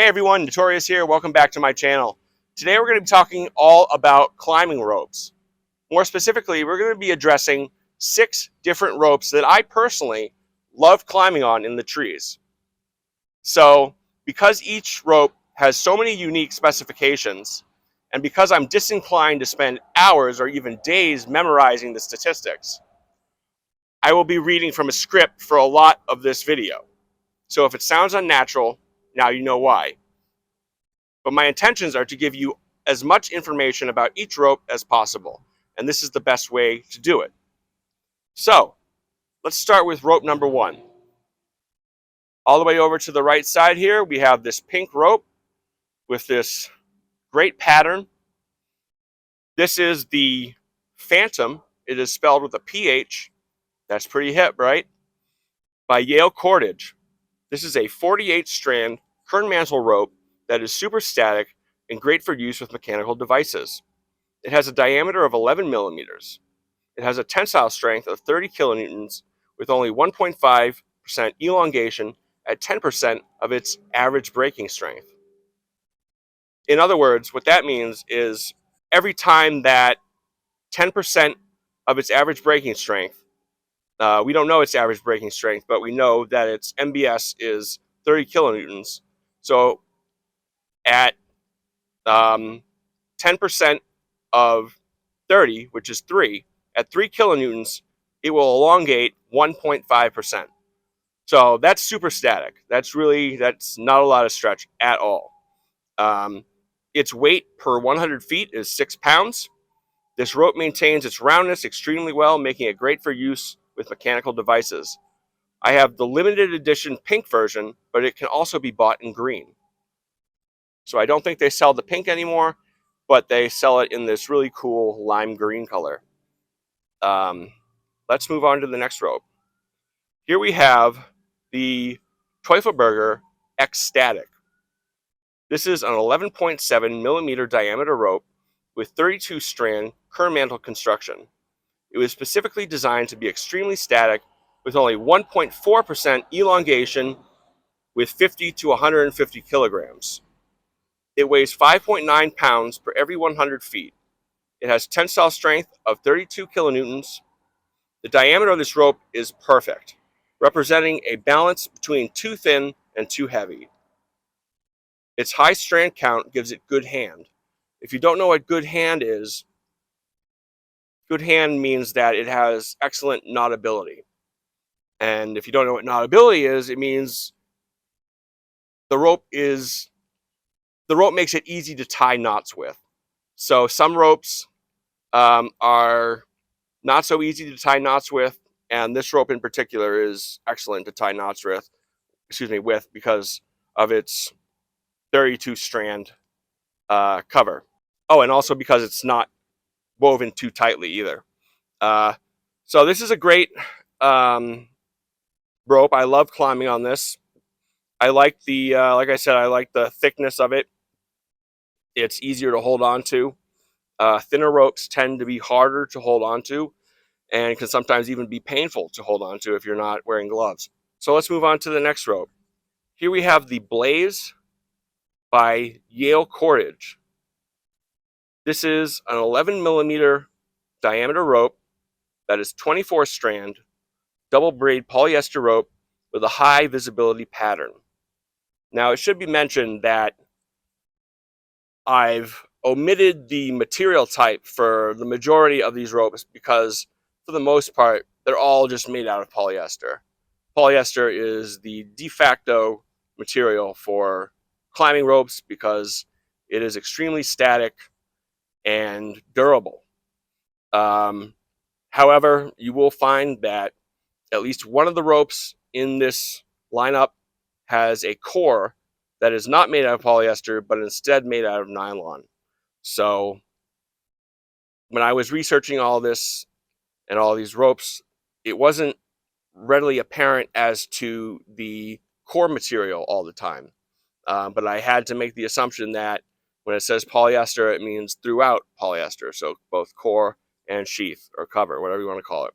Hey everyone, Notorious here. Welcome back to my channel. Today we're going to be talking all about climbing ropes. More specifically, we're going to be addressing 6 different ropes that I personally love climbing on in the trees. So, because each rope has so many unique specifications, and because I'm disinclined to spend hours or even days memorizing the statistics, I will be reading from a script for a lot of this video. So if it sounds unnatural, now you know why. But my intentions are to give you as much information about each rope as possible, and this is the best way to do it. So, let's start with rope number 1. All the way over to the right side here, we have this pink rope with this great pattern. This is the Phantom. It is spelled with a PH. That's pretty hip, right? By Yale Cordage. This is a 48-strand Kern mantle rope that is super static and great for use with mechanical devices. It has a diameter of 11 millimeters. It has a tensile strength of 30 kilonewtons with only 1.5% elongation at 10% of its average breaking strength. In other words, what that means is every time that 10% of its average breaking strength, we don't know its average breaking strength, but we know that its MBS is 30 kilonewtons. So at 10% of 30, which is 3, at 3 kilonewtons, it will elongate 1.5%. So that's super static. That's not a lot of stretch at all. Its weight per 100 feet is 6 pounds. This rope maintains its roundness extremely well, making it great for use with mechanical devices. I have the limited edition pink version, but it can also be bought in green. So I don't think they sell the pink anymore, but they sell it in this really cool lime green color. Let's move on to the next rope. Here we have the Teufelberger X Static. This is an 11.7 millimeter diameter rope with 32-strand Kern mantle construction. It was specifically designed to be extremely static with only 1.4% elongation with 50 to 150 kilograms. It weighs 5.9 pounds per every 100 feet. It has tensile strength of 32 kilonewtons. The diameter of this rope is perfect, representing a balance between too thin and too heavy. Its high strand count gives it good hand. If you don't know what good hand is, good hand means that it has excellent knotability. And if you don't know what knotability is, it means the rope makes it easy to tie knots with. So some ropes are not so easy to tie knots with, and this rope in particular is excellent to tie knots with, because of its 32-strand cover. Oh, and also because it's not woven too tightly either. So this is a great rope. I love climbing on this. I like like I said, I like the thickness of it. It's easier to hold on to. Thinner ropes tend to be harder to hold on to and can sometimes even be painful to hold on to if you're not wearing gloves. So let's move on to the next rope. Here we have the Blaze by Yale Cordage. This is an 11 millimeter diameter rope that is 24-strand, double braid polyester rope with a high visibility pattern. Now, it should be mentioned that I've omitted the material type for the majority of these ropes because, for the most part, they're all just made out of polyester. Polyester is the de facto material for climbing ropes because it is extremely static and durable. However, you will find that at least one of the ropes in this lineup has a core that is not made out of polyester, but instead made out of nylon. So when I was researching all this and all these ropes, it wasn't readily apparent as to the core material all the time. But I had to make the assumption that when it says polyester, it means throughout polyester. So both core and sheath or cover, whatever you want to call it.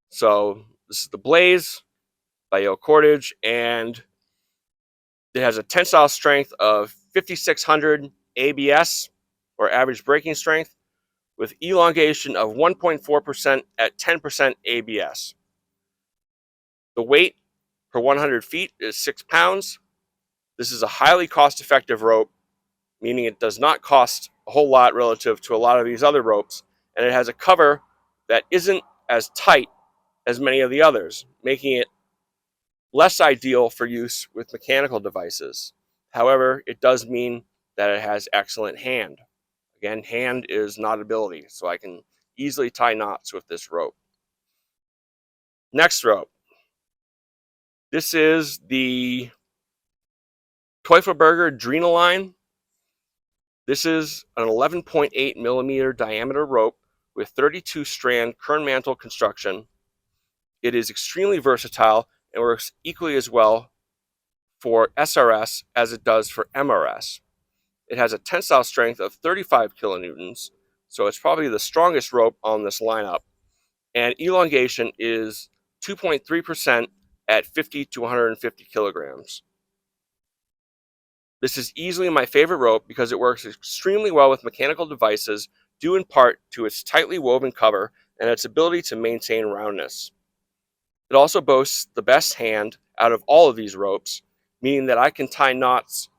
So this is the Blaze by Yale Cordage, and It has a tensile strength of 5,600 ABS, or average braking strength, with elongation of 1.4% at 10% ABS. The weight per 100 feet is 6 pounds. This is a highly cost-effective rope, meaning it does not cost a whole lot relative to a lot of these other ropes, and it has a cover that isn't as tight as many of the others, making it less ideal for use with mechanical devices. However, it does mean that it has excellent hand. Again, hand is not ability, so I can easily tie knots with this rope. Next rope. This is the Teufelberger Adrenaline. This is an 11.8 millimeter diameter rope with 32 strand kern mantle construction. It is extremely versatile and works equally as well for SRS as it does for MRS. It has a tensile strength of 35 kilonewtons, so it's probably the strongest rope on this lineup. And elongation is 2.3% at 50 to 150 kilograms. This is easily my favorite rope because it works extremely well with mechanical devices, due in part to its tightly woven cover and its ability to maintain roundness. It also boasts the best hand out of all of these ropes, meaning that I can tie knots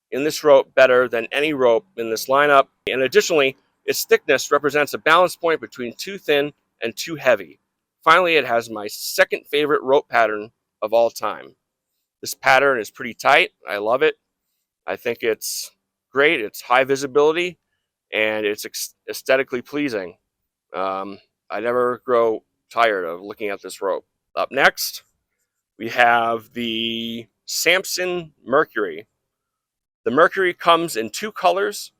in this rope better than any rope in this lineup. And additionally, its thickness represents a balance point between too thin and too heavy. Finally, it has my second favorite rope pattern of all time. This pattern is pretty tight. I love it. I think it's great. It's high visibility and it's aesthetically pleasing. I never grow tired of looking at this rope. Up next, we have the Samson Mercury. The Mercury comes in two colors.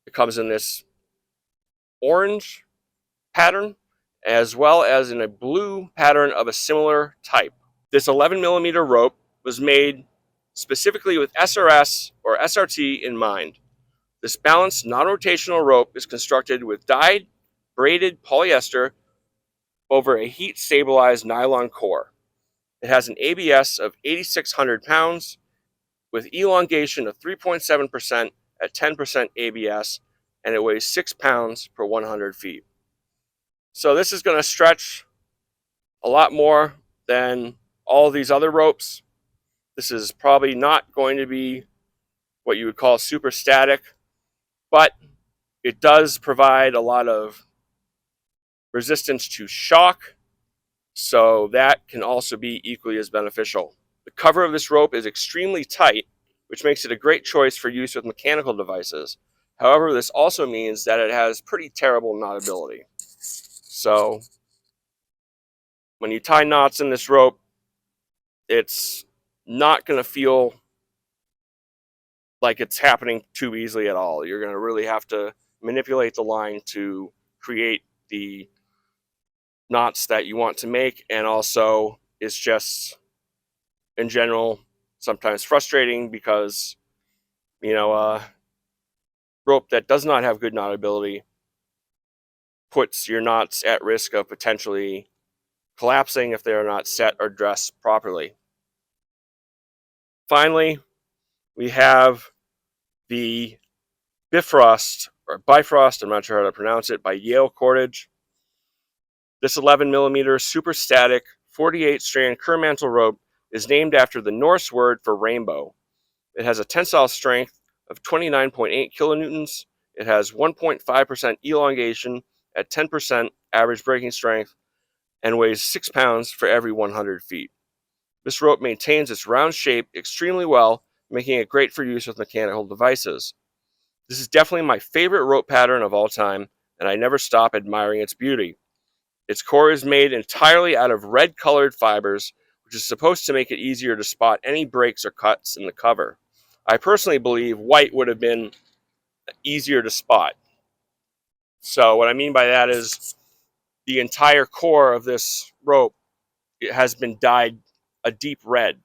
It comes in this orange pattern as well as in a blue pattern of a similar type. This 11 millimeter rope was made specifically with SRS or SRT in mind. This balanced non-rotational rope is constructed with dyed, braided polyester over a heat-stabilized nylon core. It has an ABS of 8,600 pounds with elongation of 3.7% at 10% ABS, and it weighs 6 pounds per 100 feet. So this is going to stretch a lot more than all of these other ropes. This is probably not going to be what you would call super static, but it does provide a lot of resistance to shock, so that can also be equally as beneficial. The cover of this rope is extremely tight, which makes it a great choice for use with mechanical devices. However, this also means that it has pretty terrible knotability. So when you tie knots in this rope, it's not going to feel like it's happening too easily at all. You're going to really have to manipulate the line to create the knots that you want to make, and also it's just in general sometimes frustrating because rope that does not have good knotability puts your knots at risk of potentially collapsing if they are not set or dressed properly. Finally, we have the Bifrost, or Bifrost, I'm not sure how to pronounce it, by Yale Cordage. This 11 millimeter super static 48 strand Kermantle rope is named after the Norse word for rainbow. It has a tensile strength of 29.8 kilonewtons. It has 1.5% elongation at 10% average braking strength and weighs 6 pounds for every 100 feet. This rope maintains its round shape extremely well, making it great for use with mechanical devices. This is definitely my favorite rope pattern of all time, and I never stop admiring its beauty. Its core is made entirely out of red-colored fibers, which is supposed to make it easier to spot any breaks or cuts in the cover. I personally believe white would have been easier to spot. So what I mean by that is the entire core of this rope, it has been dyed a deep red,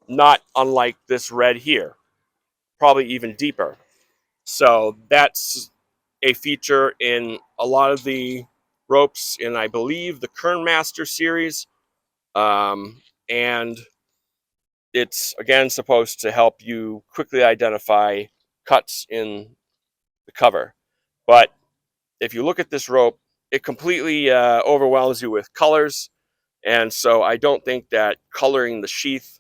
not unlike this red here, probably even deeper. So that's a feature in a lot of the ropes in, I believe, the Kernmaster series, and It's, again, supposed to help you quickly identify cuts in the cover. But if you look at this rope, it completely overwhelms you with colors. And so I don't think that coloring the sheath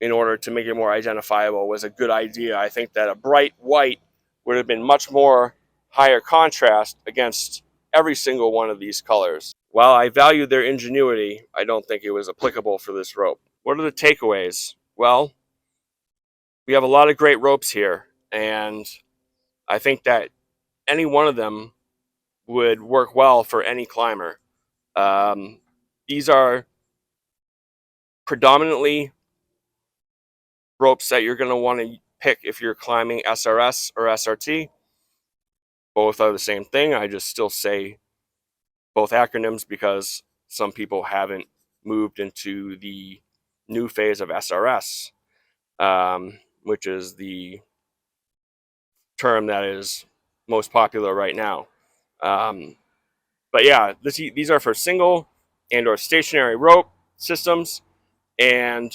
in order to make it more identifiable was a good idea. I think that a bright white would have been much more higher contrast against every single one of these colors. While I value their ingenuity, I don't think it was applicable for this rope. What are the takeaways? Well, we have a lot of great ropes here, and I think that any one of them would work well for any climber. These are predominantly ropes that you're going to want to pick if you're climbing SRS or SRT. Both are the same thing. I just still say both acronyms because some people haven't moved into the new phase of SRS, which is the term that is most popular right now. But yeah, these are for single and or stationary rope systems. And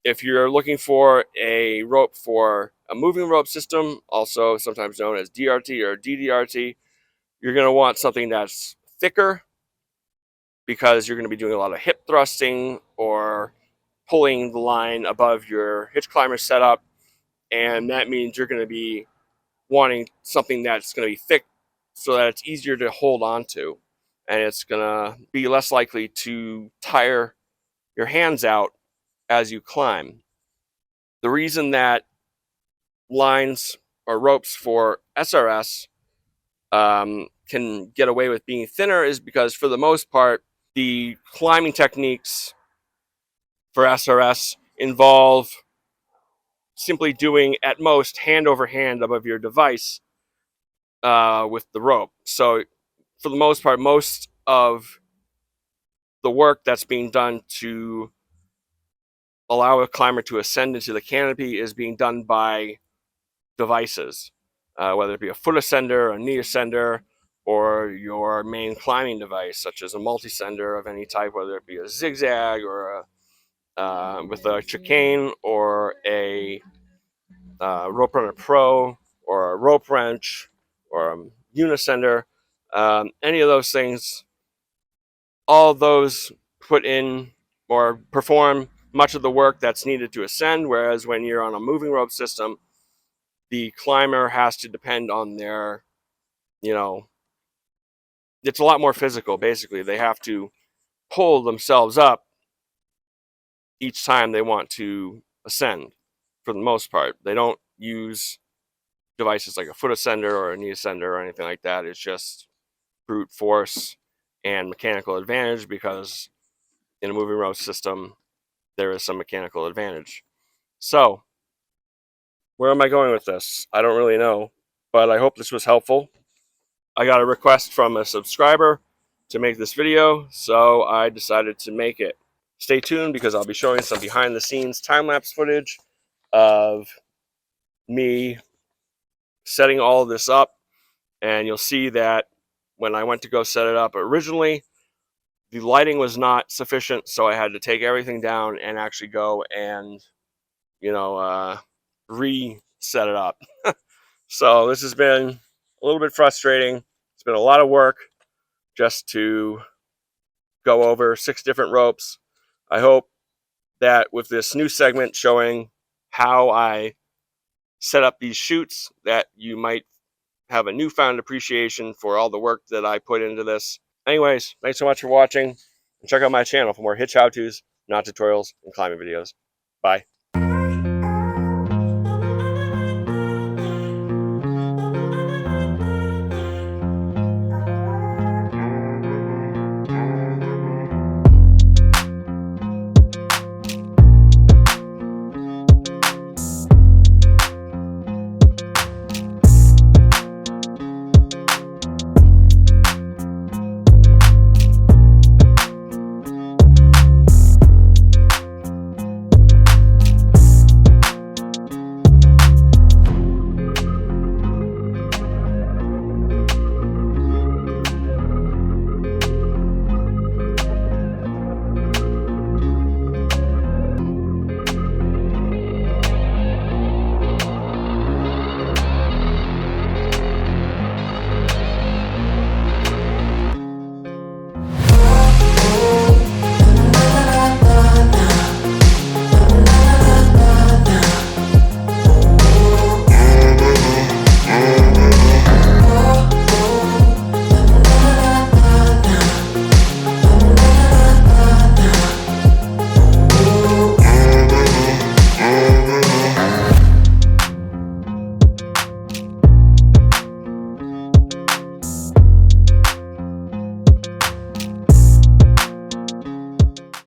if you're looking for a rope for a moving rope system, also sometimes known as DRT or DDRT, you're going to want something that's thicker because you're going to be doing a lot of hip thrusting or pulling the line above your hitch climber setup. And that means you're going to be wanting something that's going to be thick so that it's easier to hold on to. And it's going to be less likely to tire your hands out as you climb. The reason that lines or ropes for SRS can get away with being thinner is because, for the most part, the climbing techniques for SRS involve simply doing at most hand over hand above your device with the rope. So for the most part, most of the work that's being done to allow a climber to ascend into the canopy is being done by devices, whether it be a foot ascender, a knee ascender, or your main climbing device, such as a multi-sender of any type, whether it be a zigzag or with a chicane or a Rope Runner Pro or a rope wrench or a unisender. Any of those things, all those put in or perform much of the work that's needed to ascend, whereas when you're on a moving rope system, the climber has to depend on their, it's a lot more physical, basically. They have to pull themselves up each time they want to ascend, for the most part. They don't use devices like a foot ascender or a knee ascender or anything like that. It's just brute force and mechanical advantage, because in a moving rope system, there is some mechanical advantage. So, where am I going with this? I don't really know, but I hope this was helpful. I got a request from a subscriber to make this video, so I decided to make it. Stay tuned, because I'll be showing some behind the scenes time-lapse footage of me setting all of this up, and you'll see that when I went to go set it up originally, the lighting was not sufficient, so I had to take everything down and actually go and, reset it up. So this has been a little bit frustrating. It's been a lot of work just to go over 6 different ropes. I hope that with this new segment showing how I set up these chutes, that you might have a newfound appreciation for all the work that I put into this. Anyways, thanks so much for watching, and check out my channel for more hitch how-tos, knot tutorials, and climbing videos. Bye.